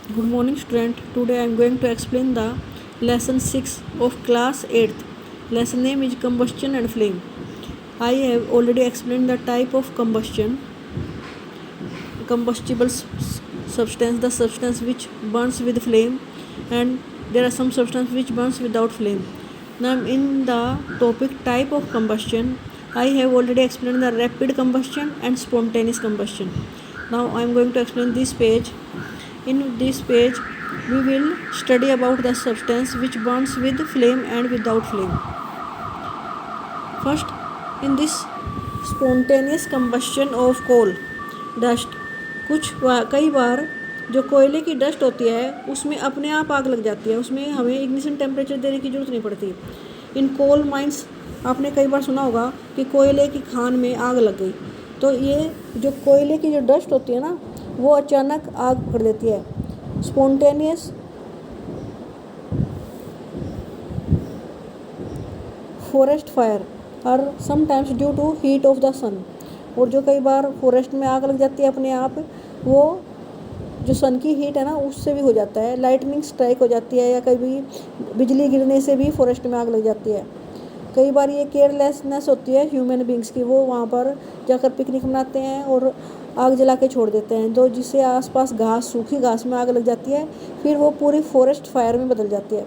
Good morning, student. Today I am going to explain the lesson 6 of class 8th. Lesson name is combustion and flame. I have already explained the type of combustion. Combustible substance, the substance which burns with flame, and there are some substance which burns without flame. Now in the topic type of combustion, I have already explained the rapid combustion and spontaneous combustion. Now I am going to explain this page. In this page, we will study about the substance which burns with flame and without flame. First, in this spontaneous combustion of coal dust, कई बार जो कोयले की dust होती है उसमें अपने आप आग लग जाती है, उसमें हमें इग्निशन टेम्परेचर देने की ज़रूरत नहीं पड़ती। इन कोल माइंस आपने कई बार सुना होगा कि कोयले की खान में आग लग गई, तो ये जो कोयले की जो डस्ट होती है ना, वो अचानक आग पकड़ देती है। स्पॉन्टेनियस फॉरेस्ट फायर और sometimes due to heat of the sun, और जो कई बार फॉरेस्ट में आग लग जाती है अपने आप, वो जो सन की हीट है ना उससे भी हो जाता है। लाइटनिंग स्ट्राइक हो जाती है या कभी बिजली गिरने से भी फॉरेस्ट में आग लग जाती है। कई बार ये केयरलेसनेस होती है ह्यूमन बींग्स की, वो वहाँ पर जाकर पिकनिक मनाते हैं और आग जला के छोड़ देते हैं, तो जिससे आसपास घास, सूखी घास में आग लग जाती है, फिर वो पूरी फॉरेस्ट फायर में बदल जाती है।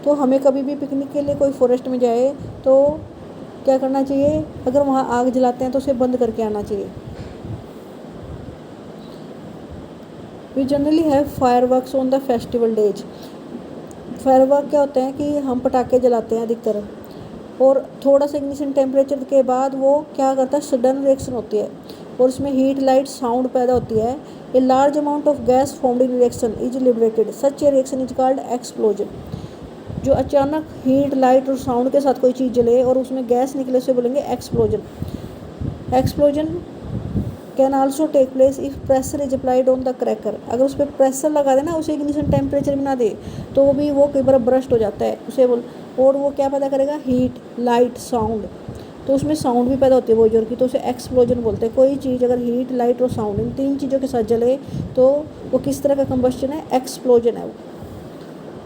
तो हमें कभी भी पिकनिक के लिए कोई फॉरेस्ट में जाए तो क्या करना चाहिए, अगर वहाँ आग जलाते हैं तो उसे बंद करके आना चाहिए। We generally have fireworks on the festival days. Firework क्या होते हैं कि हम पटाखे जलाते हैं अधिकतर, और थोड़ा सा इग्निशन टेम्परेचर के बाद वो क्या करता है, सडन रिएक्शन होती है और उसमें हीट, लाइट, साउंड पैदा होती है। A large amount of gas formed in reaction is liberated, such A reaction is called explosion. जो अचानक हीट, लाइट और साउंड के साथ कोई चीज़ जले और उसमें गैस निकले, उसे बोलेंगे explosion. Explosion can also take place if pressure is applied on the cracker. अगर उस पर प्रेशर लगा देना, उसे इग्निशन टेम्परेचर भी ना दे, तो भी वो कई बार ब्रस्ट हो जाता है उसे और वो क्या पैदा करेगा, हीट, लाइट, साउंड, तो उसमें साउंड भी पैदा होती है बहुत जोर की, तो उसे एक्सप्लोजन बोलते हैं। कोई चीज़ अगर हीट, लाइट और साउंड इन तीन चीज़ों के साथ जले तो वो किस तरह का कंबस्शन है, एक्सप्लोजन है वो।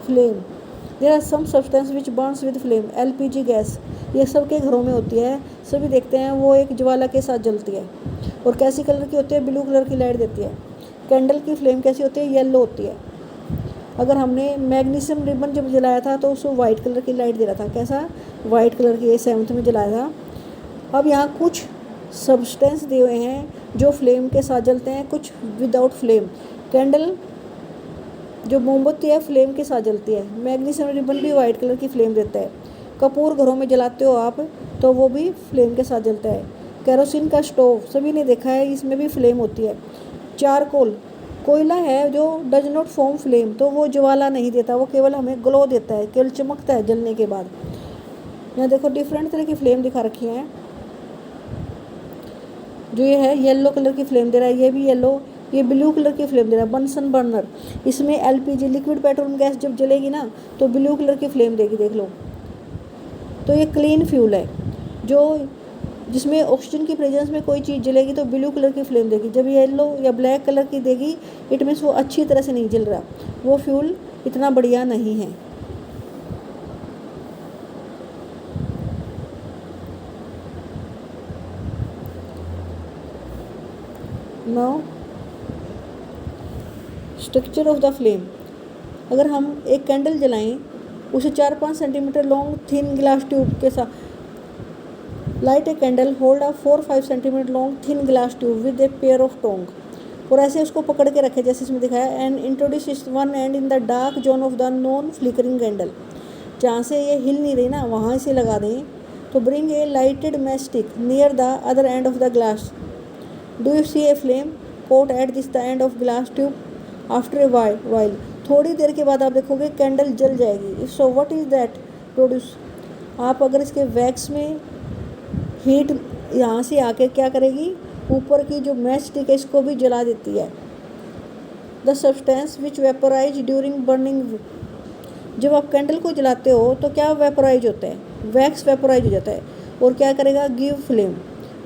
Flame, there are some substance which burns with flame. LPG gas, ये सबके घरों में होती है, सभी देखते हैं, वो एक ज्वाला के साथ जलती है और कैसी कलर की होती है, ब्लू कलर की लाइट देती है। कैंडल की फ्लेम कैसी होती है, येलो होती है। अगर हमने मैग्नीशियम रिबन जब जलाया था तो उसको वाइट कलर की लाइट दे रहा था, कैसा, वाइट कलर की, 7th में जलाया था। अब यहाँ कुछ सब्सटेंस दिए हुए हैं जो फ्लेम के साथ जलते हैं, कुछ विदाउट फ्लेम। कैंडल जो मोमबत्ती है फ्लेम के साथ जलती है। मैग्नीशियम रिबन भी वाइट कलर की फ्लेम देता है। कपूर घरों में जलाते हो आप तो वो भी फ्लेम के साथ जलता है। केरोसिन का स्टोव सभी ने देखा है, इसमें भी फ्लेम होती है। चारकोल कोयला है जो डज नॉट फॉर्म फ्लेम, तो वो ज्वाला नहीं देता, वो केवल हमें ग्लो देता है, केवल चमकता है जलने के बाद। यहाँ देखो डिफरेंट तरह की फ्लेम दिखा रखी हैं। जो ये है येलो कलर की फ्लेम दे रहा है, ये भी येलो, ये ब्लू कलर की फ्लेम दे रहा है, बंसन बर्नर। इसमें एलपीजी, लिक्विड पेट्रोलियम गैस जब जलेगी ना तो ब्लू कलर की फ्लेम देगी, देख लो। तो ये क्लीन फ्यूल है, जो जिसमें ऑक्सीजन की प्रेजेंस में कोई चीज़ जलेगी तो ब्लू कलर की फ्लेम देगी। जब येलो या ब्लैक कलर की देगी, इट मीन्स वो अच्छी तरह से नहीं जल रहा, वो फ्यूल इतना बढ़िया नहीं है। Now structure of the flame. अगर हम एक कैंडल जलाएं, उसे 4-5 centimetre long thin glass tube के साथ, light a candle, hold a 4-5 centimetre long thin glass tube with a pair of tong, और ऐसे उसको पकड़ के रखे जैसे इसमें दिखाया। And introduce one end in the dark zone of the non flickering candle, जहाँ से ये हिल नहीं रही ना वहाँ से लगा दें। तो bring a lighted match stick near the other end of the glass, do you see a flame coat at this the end of glass tube, after a while, थोड़ी देर के बाद आप देखोगे कैंडल जल जाएगी। If so what is that produce, आप अगर इसके वैक्स में हीट यहाँ से आके क्या करेगी, ऊपर की जो मैच स्टिक है इसको भी जला देती है। The substance which vaporise during burning, जब आप कैंडल को जलाते हो तो क्या वेपोराइज होता है, वैक्स वेपोराइज हो जाता है, और क्या करेगा, give flame.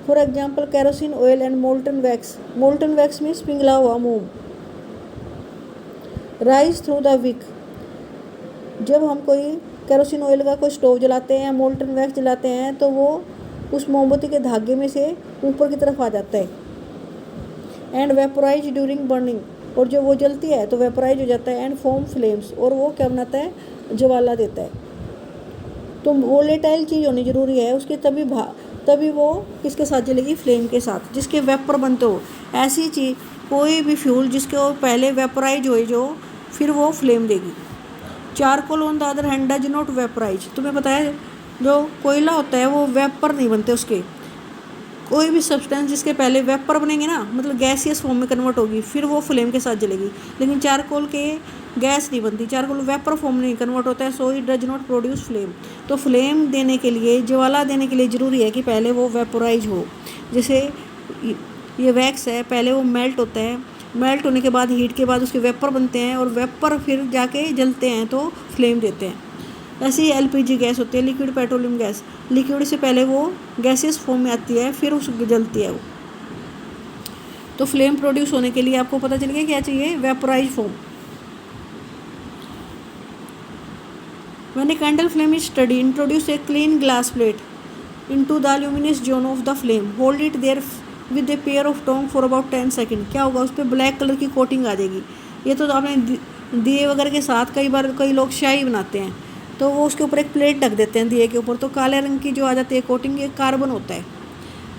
For example kerosene oil and molten wax. Molten wax means पिघला हुआ मोम, राइज थ्रू द विक। जब हम कोई केरोसिन ऑयल का कोई स्टोव जलाते हैं या मोल्टन वैक्स जलाते हैं तो वो उस मोमबत्ती के धागे में से ऊपर की तरफ आ जाता है। एंड वेपोराइज ड्यूरिंग बर्निंग, और जब वो जलती है तो वेपोराइज हो जाता है। एंड फॉर्म फ्लेम्स, और वो क्या बनाता है, ज्वाला देता है। तो वोलेटाइल चीज़ होनी ज़रूरी है उसके, तभी वो किसके साथ जलेगी, फ्लेम के साथ, जिसके वेपर बनते हो। ऐसी चीज़ कोई भी फ्यूल जिसके वो पहले वेपोराइज हो जो फिर वो फ्लेम देगी। Charcoal on the other hand does not vaporise. तुम्हें पता है जो कोयला होता है वो वेपर नहीं बनते उसके। कोई भी सब्सटेंस जिसके पहले वेपर बनेंगे ना, मतलब गैसियस फॉर्म में कन्वर्ट होगी, फिर वो फ्लेम के साथ जलेगी। लेकिन चारकोल के गैस नहीं बनती, चारकोल वेपर फॉर्म में नहीं कन्वर्ट होता है, so it does not produce flame. तो फ्लेम देने के लिए, ज्वाला देने के लिए ज़रूरी है कि पहले वो वेपोराइज हो। जैसे ये वैक्स है, पहले वो मेल्ट होता है, मेल्ट होने के बाद हीट के बाद उसके वेपर बनते हैं, और वेपर फिर जाके जलते हैं तो फ्लेम देते हैं। ऐसे ही एलपीजी गैस होती है, लिक्विड पेट्रोलियम गैस। लिक्विड से पहले वो गैसियस फॉर्म में आती है, फिर उस जलती है वो। तो फ्लेम प्रोड्यूस होने के लिए आपको पता चल गया क्या चाहिए, vaporise form. When a candle flame is steady, introduce a clean glass plate into the luminous zone of the flame, hold it there with a pair of tong for about 10 second. क्या होगा, उस पर black colour की coating आ जाएगी। ये तो आपने दिए वगैरह के साथ कई लोग शाही बनाते हैं, तो वो उसके ऊपर एक प्लेट ढक देते हैं दिए के ऊपर, तो काले रंग की जो आ जाती है कोटिंग, ये कार्बन होता है।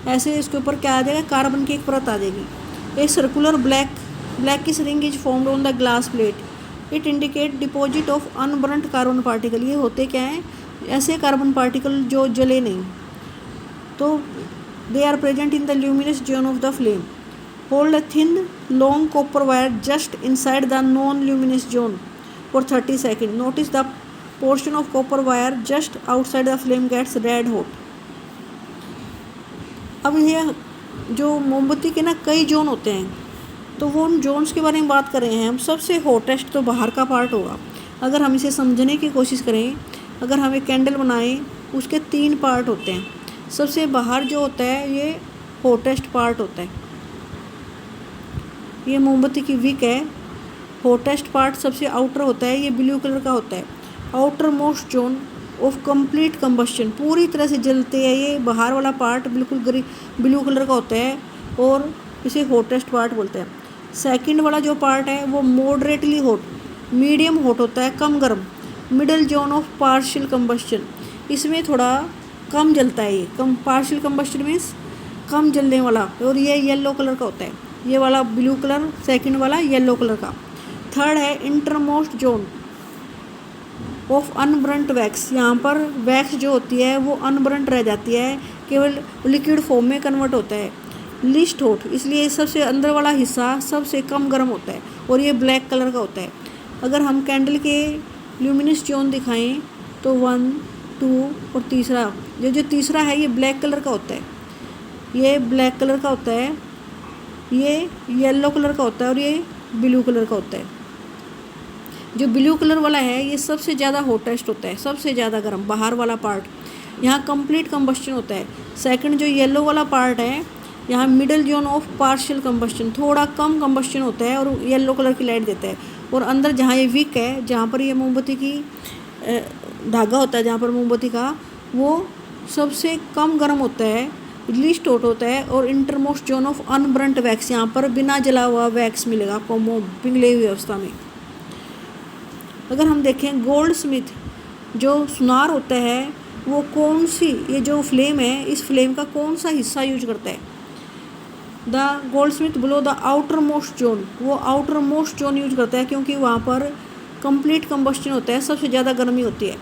ऐसे इसके ऊपर क्या आ जाएगा, कार्बन की एक परत आ जाएगी। एक सर्कुलर ब्लैक की ring is formed on the glass plate. It indicate deposit of unburnt carbon particle. ये होते क्या हैं, ऐसे कार्बन पार्टिकल जो जले नहीं, तो they are present in the luminous zone of the flame. Hold a thin long copper wire just inside the non luminous zone for 30 second. Notice the portion of copper wire just outside the flame gets red hot। अब ये जो मोमबत्ती के ना कई zone होते हैं, तो वो उन जोन्स के बारे में बात कर रहे हैं हम। सबसे हॉटेस्ट तो बाहर का पार्ट होगा। अगर हम इसे समझने की कोशिश करें, अगर हम एक कैंडल बनाएं, उसके 3 पार्ट होते हैं। सबसे बाहर जो होता है ये हॉटेस्ट पार्ट होता है। ये मोमबत्ती की विक है, हॉटेस्ट पार्ट सबसे आउटर होता है, ये ब्लू कलर का होता है। Outer most zone of complete combustion, पूरी तरह से जलते हैं। ये बाहर वाला पार्ट बिल्कुल ब्लू कलर का होता है, और इसे हॉटेस्ट पार्ट बोलते हैं। सेकंड वाला जो पार्ट है वो मॉडरेटली हॉट, मीडियम हॉट होता है, कम गर्म। Middle zone of partial combustion, इसमें थोड़ा कम जलता है। ये कम, पार्शियल कंबस्शन मीन्स कम जलने वाला, और ये येलो कलर का होता है। ये वाला ब्लू कलर, सेकंड वाला येलो कलर का। थर्ड है इंटरमोस्ट जोन ऑफ अनब्रंट वैक्स। यहाँ पर वैक्स जो होती है वो अनब्रंट रह जाती है, केवल लिक्विड फॉर्म में कन्वर्ट होता है। लिस्ट हॉट, इसलिए सबसे अंदर वाला हिस्सा सबसे कम गर्म होता है, और ये ब्लैक कलर का होता है। अगर हम कैंडल के ल्यूमिनस जोन दिखाएं तो 1, 2 और तीसरा, जो तीसरा है ये ब्लैक कलर का होता है। ये ब्लैक कलर का होता है, ये येलो कलर का होता है, और ये ब्लू कलर का होता है। जो ब्लू कलर वाला है ये सबसे ज़्यादा हॉटेस्ट होता है, सबसे ज़्यादा गर्म, बाहर वाला पार्ट। यहाँ कंप्लीट कंबस्शन होता है। सेकंड जो येलो वाला पार्ट है, यहाँ middle zone of partial combustion, थोड़ा कम कंबस्शन होता है, और येलो कलर की लाइट देता है। और अंदर जहाँ ये विक है, जहाँ पर ये मोमबत्ती की धागा होता है, जहाँ पर मोमबत्ती का, वो सबसे कम गर्म होता है, लीस्ट हॉट होता है। और इंटरमोस्ट जोन ऑफ अनब्रंट वैक्स, यहाँ पर बिना जला हुआ वैक्स मिलेगा आपको मोम पिघले हुई अवस्था में। अगर हम देखें गोल्ड स्मिथ, जो सुनार होता है, वो कौन सी, ये जो फ्लेम है, इस फ्लेम का कौन सा हिस्सा यूज करता है? The gold Smith below the outer most zone, वो आउटर मोस्ट जोन यूज करता है, क्योंकि वहाँ पर कंप्लीट कंबस्शन होता है, सबसे ज़्यादा गर्मी होती है।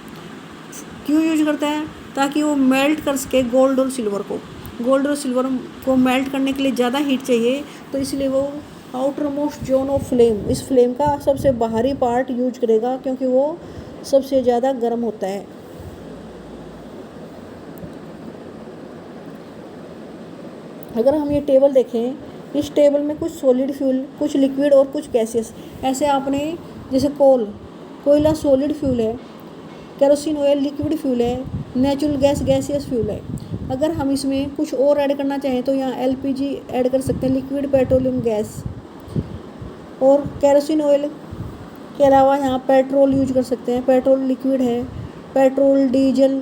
क्यों यूज करता है? ताकि वो मेल्ट कर सके गोल्ड और सिल्वर को। गोल्ड और सिल्वर को मेल्ट करने के लिए ज़्यादा हीट चाहिए, तो इसलिए वो outer most zone of flame, इस फ्लेम का सबसे बाहरी पार्ट यूज करेगा, क्योंकि वो सबसे ज़्यादा गर्म होता है। अगर हम ये टेबल देखें, इस टेबल में कुछ सॉलिड फ्यूल, कुछ लिक्विड और कुछ गैसेस। ऐसे आपने, जैसे कोयला सॉलिड फ्यूल है, केरोसिन ऑयल लिक्विड फ्यूल है, नेचुरल गैस गैसियस फ्यूल है। अगर हम इसमें कुछ और ऐड करना चाहें तो यहाँ एलपीजी ऐड कर सकते हैं, लिक्विड पेट्रोलियम गैस। और केरोसिन इसके अलावा यहाँ पेट्रोल यूज कर सकते हैं, पेट्रोल लिक्विड है, पेट्रोल डीजल।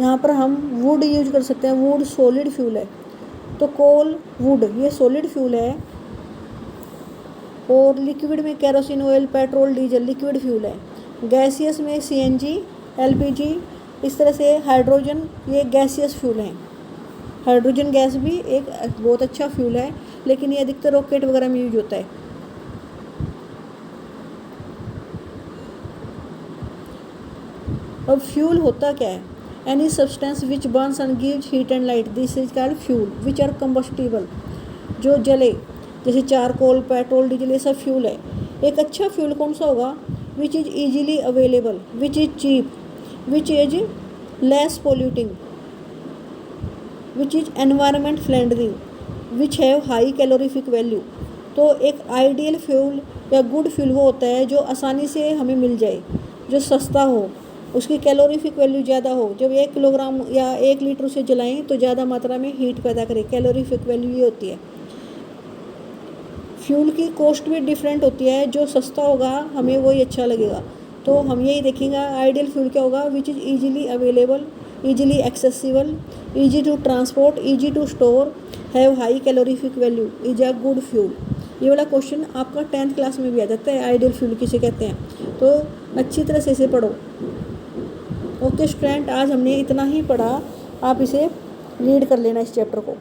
यहाँ पर हम वुड यूज कर सकते हैं, वुड सॉलिड फ्यूल है, तो कोल वुड ये सॉलिड फ्यूल है। और लिक्विड में kerosene oil, petrol diesel liquid fuel है। गैसियस में सीएनजी, एलपीजी, इस तरह से हाइड्रोजन ये गैसियस फ्यूल हैं। हाइड्रोजन गैस भी एक बहुत अच्छा फ्यूल है, लेकिन ये अधिकतर रॉकेट वगैरह में यूज होता है। अब फ्यूल होता क्या है? Any substance which burns and gives heat and light, this is called fuel which are combustible, जो जले, जैसे चारकोल, पेट्रोल, डीजल, ये सब फ्यूल है। एक अच्छा फ्यूल कौन सा होगा? Which is easily available, which is cheap, which is less polluting, which is environment friendly, which have high calorific value. तो एक आइडियल फ्यूल या गुड फ्यूल वो होता है जो आसानी से हमें मिल जाए, जो सस्ता हो, उसकी कैलोरीफिक वैल्यू ज़्यादा हो। जब 1 किलोग्राम या 1 लीटर उसे जलाएं तो ज़्यादा मात्रा में हीट पैदा करे, कैलोरीफिक वैल्यू ये होती है। फ्यूल की कॉस्ट भी डिफरेंट होती है, जो सस्ता होगा हमें वही अच्छा लगेगा। तो हम यही देखेंगे आइडियल फ्यूल क्या होगा? Which is easily available, easily accessible, easy to transport, easy to store, have high calorific value, is a good fuel. ये वाला क्वेश्चन आपका 10th क्लास में भी आ जाता है, आइडियल फ्यूल किसे कहते हैं। तो अच्छी तरह से इसे पढ़ो। ओके स्टूडेंट, आज हमने इतना ही पढ़ा, आप इसे रीड कर लेना इस चैप्टर को।